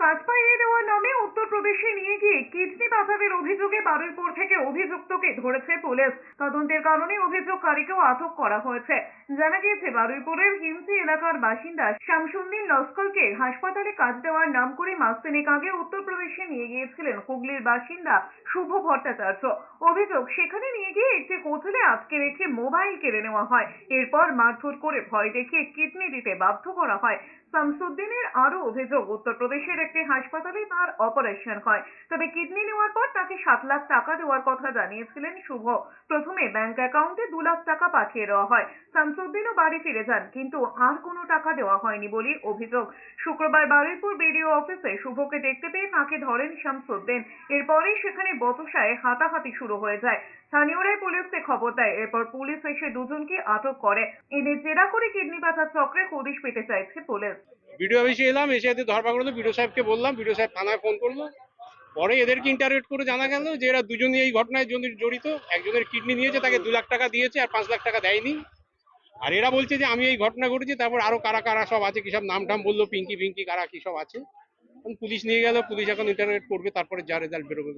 কাজ পাইয়ে দেওয়ার নামে উত্তরপ্রদেশে নিয়ে গিয়ে কিডনি পাচারের অভিযোগে বারুইপুর থেকে অভিযুক্তকে ধরেছে পুলিশ। তদন্তের কারণে অভিযোগকারীকেও আটক করা হয়েছে। জানা গিয়েছে, বারুইপুরের হিমসি এলাকার বাসিন্দা শামসুদ্দিন লস্করকে হাসপাতালে কাজ দেওয়ার নাম করে মাস তিনেক আগে উত্তরপ্রদেশে নিয়ে গিয়েছিলেন হুগলির বাসিন্দা শুভ ভট্টাচার্য। অভিযোগ, সেখানে নিয়ে গিয়ে একটি কোচলে আটকে রেখে মোবাইল কেড়ে নেওয়া হয়। এরপর মারধর করে ভয় দেখিয়ে কিডনি দিতে বাধ্য করা হয়। শামসুদ্দিনের আরো অভিযোগ, উত্তরপ্রদেশের একটি হাসপাতালে তার অপারেশন হয়, তবে কিডনি নেওয়ার পর তাকে 7 লাখ টাকা দেওয়ার কথা জানিয়েছিলেন শুভ। প্রথমে ব্যাংক অ্যাকাউন্টে 2 লাখ টাকা পাঠিয়ে দেওয়া হয়। শামসুদ্দিনও বাড়ি ফিরে যান, কিন্তু আর কোনো টাকা দেওয়া হয়নি বলে অভিযোগ। শুক্রবার বারুইপুর বিডিও অফিসে শুভকে দেখতে পেয়ে তাকে ধরেন শামসুদ্দিন। এরপরই সেখানে বচসায় হাতাহাতি শুরু হয়ে যায়। স্থানীয়রাই পুলিশকে খবর দেয়। এরপর পুলিশ এসে দুজনকে আটক করে। এদের জেরা করে কিডনি পাচার চক্রে হদিশ পেতে চাইছে পুলিশ। ভিডিও অফিসে এলাম, এসে এদের ধরপাকড় করলো। ভিডিও সাহেবকে বললাম, ভিডিও সাহেব থানায় ফোন করলো। পরে এদেরকে ইন্টারোগেট করে জানা গেল যে এরা দুজনই এই ঘটনায় জড়িত। একজনের কিডনি নিয়েছে, তাকে 2 লাখ টাকা দিয়েছে, আর 5 লাখ টাকা দেয়নি। আর এরা বলছে যে আমি এই ঘটনা ঘটেছি। তারপর আরো কারা কারা সব আছে, কি সব নাম টাম বললো, পিঙ্কি ফিঙ্কি কারা কি সব আছে। পুলিশ নিয়ে গেল, পুলিশ এখন ইন্টারোগেট করবে, তারপরে যা রেজাল্ট বেরোবে।